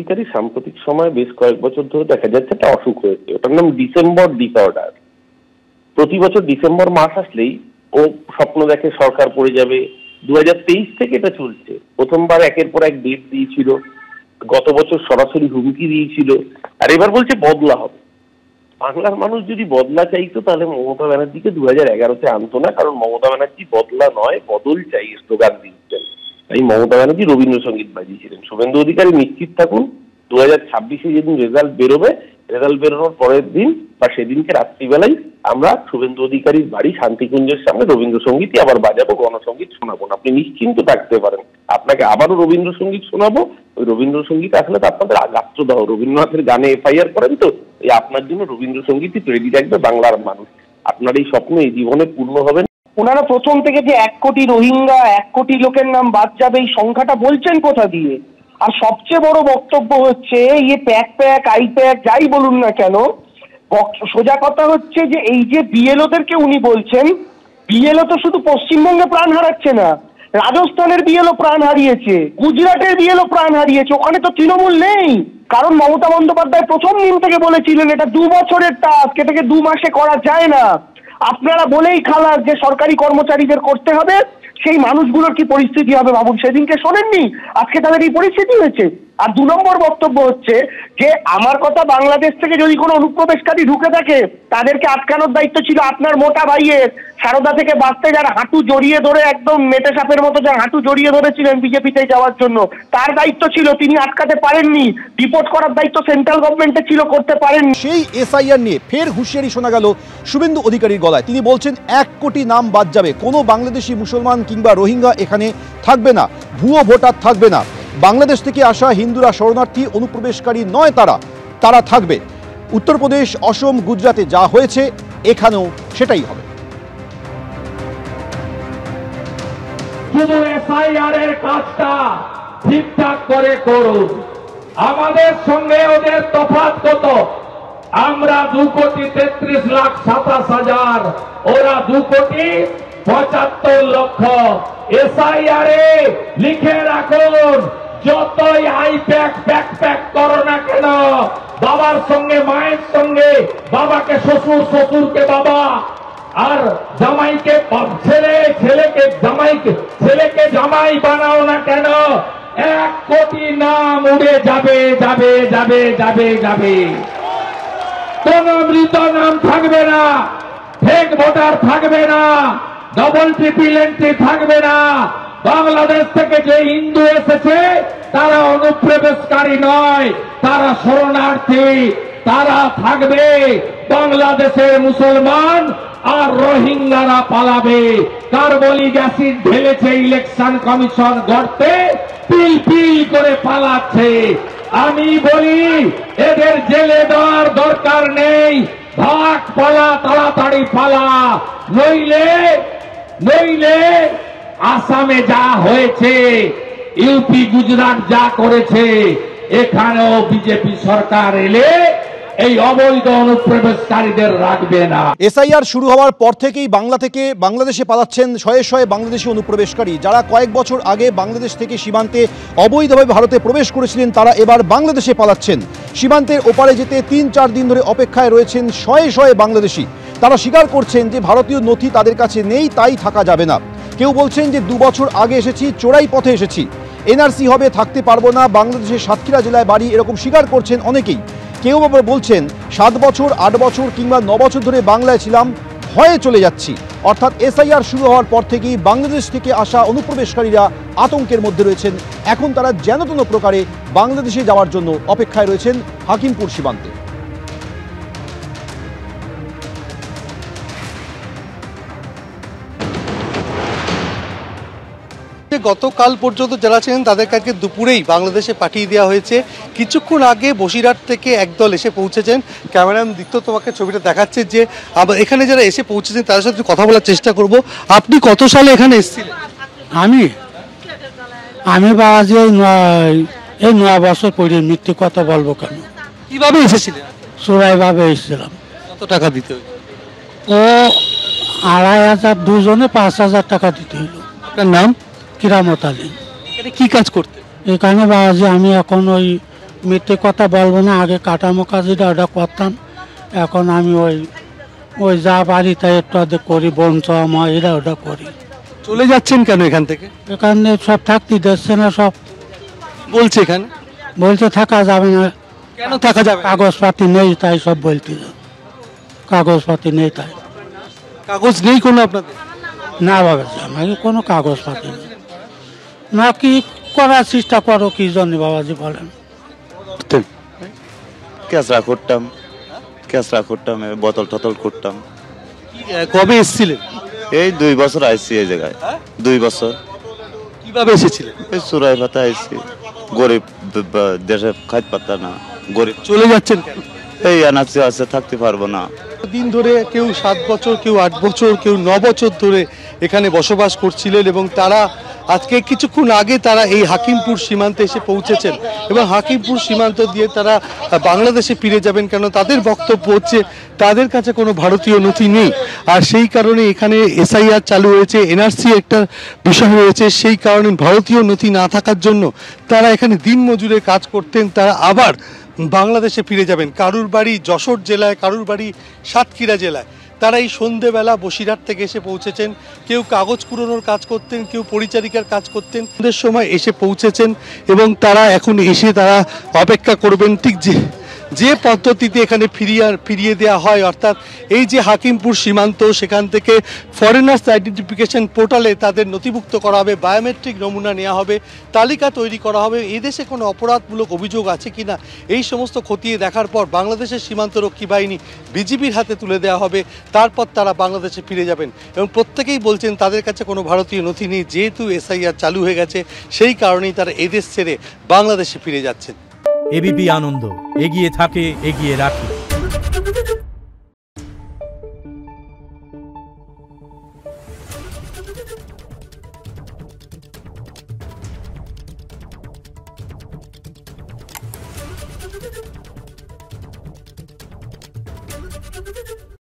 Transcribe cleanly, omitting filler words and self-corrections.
অধিকারী সাম্প্রতিক সময়ে বেশ কয়েক বছর ধরে দেখা যাচ্ছে একটা অসুখ হয়েছে, ওটার নাম ডিসেম্বর ডিসঅর্ডার। প্রতি বছর ডিসেম্বর মাস আসলেই ও স্বপ্ন দেখে সরকার পড়ে যাবে। 2023 থেকে এটা চলছে। প্রথমবার একের পর এক ডেট দিয়েছিল, গত বছর সরাসরি হুমকি দিয়েছিল, আর এবার বলছে বদলা হবে। বাংলার মানুষ যদি বদলা চাইতো তাহলে মমতা ব্যানার্জিকে 2011-তে আনতো না, কারণ মমতা ব্যানার্জি বদলা নয় বদল চাই স্লোগান দিচ্ছেন। তাই মমতা ব্যানার্জি রবীন্দ্রসঙ্গীত বাজিয়েছিলেন। শুভেন্দু অধিকারী নিশ্চিত থাকুন, 2026-এ যেদিন রেজাল্ট বেরোবে, রেজাল্ট বেরোনোর পরের দিন বা সেদিনকে রাত্রিবেলায় আমরা শুভেন্দু অধিকারীর বাড়ি শান্তিকুঞ্জের সামনে রবীন্দ্রসঙ্গীতই আবার বাজাবো, গণসঙ্গীত শোনাবো না। আপনি নিশ্চিন্ত থাকতে পারেন, আপনাকে আবারও রবীন্দ্রসঙ্গীত শোনাবো। ওই রবীন্দ্রসঙ্গীত আসলে তো আপনাদের গাত্রদাহ, রবীন্দ্রনাথের গানে এফআইআর করেন তো, এই আপনার জন্য রবীন্দ্রসঙ্গীতই তৈরি রাখবে বাংলার মানুষ। আপনার এই স্বপ্ন এই জীবনে পূর্ণ হবে। ওনারা প্রথম থেকে যে 1 কোটি রোহিঙ্গা, 1 কোটি লোকের নাম বাদ যাবে, এই সংখ্যাটা বলছেন কোথা দিয়ে? আর সবচেয়ে বড় বক্তব্য হচ্ছে প্যাক আই প্যাক যাই বলুন না কেন, সোজা কথা হচ্ছে যে এই যে বিএলওদেরকে উনি বলছেন, বিএলও তো শুধু পশ্চিমবঙ্গে প্রাণ হারাচ্ছে না, রাজস্থানের বিএলও প্রাণ হারিয়েছে, গুজরাটের বিএলও প্রাণ হারিয়েছে। ওখানে তো তৃণমূল নেই, কারণ মমতা বন্দ্যোপাধ্যায় প্রথম দিন থেকে বলেছিলেন এটা 2 বছরের টাস্ক, এটাকে 2 মাসে করা যায় না। আপনারা বলেই খালাস যে সরকারি কর্মচারীদের করতে হবে, সেই মানুষগুলোর কি পরিস্থিতি হবে ভাবুন। সেদিনকে শোনেননি, আজকে তাদের এই পরিস্থিতি হয়েছে। আর 2 নম্বর বক্তব্য হচ্ছে যে আমার কথা, বাংলাদেশ থেকে যদি কোনো অনুপ্রবেশকারী ঢুকে থাকে তাদেরকে আটকানোর দায়িত্ব ছিল আপনার মোটা ভাইয়ের। সারদা থেকে বাঁচতে যার হাঁটু জড়িয়ে ধরে একদম মেটে সাপের মতো যার হাঁটু জড়িয়ে ধরেছিলেন বিজেপিতে যাওয়ার জন্য, তার দায়িত্ব ছিল, তিনি আটকাতে পারেননি। রিপোর্ট করার দায়িত্ব সেন্ট্রাল গভর্নমেন্টের ছিল, করতে পারেননি। সেই এসআইআর নিয়ে ফের হুঁশিয়ারি শোনা গেল শুভেন্দু অধিকারীর গলায়। তিনি বলছেন 1 কোটি নাম বাদ যাবে, কোনো বাংলাদেশি মুসলমান কিংবা রোহিঙ্গা এখানে থাকবে না, ভুয়ো ভোটার থাকবে না, বাংলাদেশ থেকে আসা হিন্দুরা শরণার্থী অনুপ্রবেশকারী নয়, তারা থাকবে। উত্তরপ্রদেশ, অসম, গুজরাটে যা হয়েছে এখানেও সেটাই হবে। শুধু এসআইআর এর কাজটা ঠিকঠাক করে করুন। আমাদের সঙ্গে ওদের তফাৎ কত? আমরা 2,33,27,000, ওরা 2,75,00,000। এসআইআর এ লিখে রাখুন, যতই আইপ্যাক ব্যাকপ্যাক করো না কেন, বাবার সঙ্গে মায়ের সঙ্গে, বাবাকে শ্বশুর, শ্বশুরকে বাবা, আর জামাইকে ছেলে, ছেলেকে জামাই বানাও না কেন, 1 কোটি নাম উড়ে যাবে যাবে যাবে যাবে যাবে। কোন মৃত নাম থাকবে না, ফেক ভোটার থাকবে না, ডবল ট্রিপল এন্ট্রি থাকবে না। বাংলাদেশ থেকে যে হিন্দু এসেছে তারা অনুপ্রবেশকারী নয়, তারা শরণার্থী, তারা থাকবে। বাংলাদেশের মুসলমান আর রোহিঙ্গারা পালাবে। কার্বলিক অ্যাসিড ঢেলেছে ইলেকশন কমিশন গড়তে, পিল পিল করে পালাচ্ছে। আমি বলি এদের জেলে দেওয়ার দরকার নেই, ভাগ, পালা, তাড়াতাড়ি পালা, নইলে আসামে যা হয়েছে, ইউপি গুজরাট যা করেছে, এখানেও বিজেপি সরকার এলে এই অবৈধ অনুপ্রবেশকারীদের রাখবে না। এসআইআর শুরু হওয়ার পর থেকেই বাংলা থেকে বাংলাদেশে পালাচ্ছেন শয়ে শয়ে বাংলাদেশি অনুপ্রবেশকারী, যারা কয়েক বছর আগে বাংলাদেশ থেকে সীমান্তে অবৈধভাবে ভারতে প্রবেশ করেছিলেন, তারা এবার বাংলাদেশে পালাচ্ছেন। সীমান্তের ওপারে যেতে 3-4 দিন ধরে অপেক্ষায় রয়েছেন শয়ে শয়ে বাংলাদেশি। তারা স্বীকার করছেন যে ভারতীয় নথি তাদের কাছে নেই, তাই থাকা যাবে না। কেউ বলছেন যে 2 বছর আগে এসেছি, চোরাই পথে এসেছি, এনআরসি হবে, থাকতে পারবো না, বাংলাদেশের সাতক্ষীরা জেলায় বাড়ি, এরকম স্বীকার করছেন অনেকেই। কেউ আবার বলছেন 7 বছর, 8 বছর কিংবা 9 বছর ধরে বাংলায় ছিলাম, ভয়ে চলে যাচ্ছি। অর্থাৎ এসআইআর শুরু হওয়ার পর থেকেই বাংলাদেশ থেকে আসা অনুপ্রবেশকারীরা আতঙ্কের মধ্যে রয়েছেন। এখন তারা যেন কোনো প্রকারে বাংলাদেশে যাওয়ার জন্য অপেক্ষায় রয়েছেন হাকিমপুর সীমান্তে। গতকাল পর্যন্ত যারা ছিলেন তাদের কাছে দুপুরেই বাংলাদেশে পাঠিয়ে দেওয়া হয়েছে। কিছুক্ষণ আগে বসিরহাট থেকে একদল এসে পৌঁছেছেন। ক্যামেরাম্যান দীপ্ত তোমাকে ছবিটা দেখাচ্ছে যে এখানে যারা এসে পৌঁছেছেন তাদের সাথে কথা বলার চেষ্টা করব। আপনি কত সালে এখানে এসেছিলেন? আমি বাজে এই 9 বছর পরে, মৃত্যু কথা বলবো কেন। কিভাবে এসেছিলেন? চোরাইভাবে এসেছিলাম। কত টাকা দিতে হইল? ও 2,500, দুজনে 5,000 টাকা দিতে হইল। আপনার নাম? কিরামত আলী। এখানে কি কাজ করতে? এখানে বাজে আমি এখন ওই মিথ্যে কথা বলবো না, আগে কাঠামো কাজ যেটা ওটা করতাম, এখন আমি ওই যা বাড়ি তাই একটু আধে করি, বোন চাওয়া এরা ওটা করি। চলে যাচ্ছেন কেন এখান থেকে? এখানে সব থাকতে দিচ্ছে না, সব বলছে এখানে বলতে থাকা যাবে না, কেন থাকা যাবে না? কাগজপাতি নেই তাই সব বলতে কাগজপাতি নেই তাই। কাগজ নেই কোনো আপনাদের? না বাবা, আমাকে কোনো কাগজপাতি নেই। না কি করার চেষ্টা করো কি জন্য বাবাজি বলেন? কেঁচড়া করতাম বোতল টতল করতাম। কবে এসেছিলেন? এই 2 বছর আইছি এই জায়গায়। 2 বছর। কিভাবে এসেছিলেন? এই চুরাই পাতা আইছি, গরিব দেশে খাইতে পারতা না, গরিব। চলে যাচ্ছেন কেন? এই এনার্জি আছে, থাকতে পারবো না। দিন ধরে কেউ 7 বছর, কেউ 8 বছর, কেউ 9 বছর ধরে এখানে বসবাস করছিলেন এবং তারা আজকে কিছুক্ষণ আগে তারা এই হাকিমপুর সীমান্তে এসে পৌঁছেছেন এবং হাকিমপুর সীমান্ত দিয়ে তারা বাংলাদেশে ফিরে যাবেন। কেন তাদের বক্তব্য হচ্ছে তাদের কাছে কোনো ভারতীয় নথি নেই, আর সেই কারণে এখানে এসআইআর চালু হয়েছে, এনআরসি একটা বিষয় রয়েছে, সেই কারণে ভারতীয় নথি না থাকার জন্য তারা এখানে দিনমজুরের কাজ করতেন, তারা আবার বাংলাদেশে ফিরে যাবেন। কারুর বাড়ি যশোর জেলায়, কারুর বাড়ি সাতক্ষীরা জেলায়। তারা এই সন্ধেবেলা বসিরহাট থেকে এসে পৌঁছেছেন। কেউ কাগজ কুড়োনোর কাজ করতেন, কেউ পরিচারিকার কাজ করতেন, সন্ধ্যের সময় এসে পৌঁছেছেন এবং তারা এখন এসে তারা অপেক্ষা করবেন ঠিক যে পদ্ধতিতে এখানে ফিরিয়ে দেওয়া হয়, অর্থাৎ এই যে হাকিমপুর সীমান্ত, সেখান থেকে ফরেনার্স আইডেন্টিফিকেশন পোর্টালে তাদের নথিভুক্ত করা হবে, বায়োমেট্রিক নমুনা নেওয়া হবে, তালিকা তৈরি করা হবে, এদেশে কোনো অপরাধমূলক অভিযোগ আছে কিনা এই সমস্ত খতিয়ে দেখার পর বাংলাদেশের সীমান্তরক্ষী বাহিনী বিজিবির হাতে তুলে দেওয়া হবে। তারপর তারা বাংলাদেশে ফিরে যাবেন এবং প্রত্যেকেই বলছেন তাদের কাছে কোনো ভারতীয় নথি নেই, যেহেতু এসআইআর চালু হয়ে গেছে সেই কারণেই তারা এদেশ ছেড়ে বাংলাদেশে ফিরে যাচ্ছেন। এবিপি আনন্দ, এগিয়ে থাকে, এগিয়ে রাখে।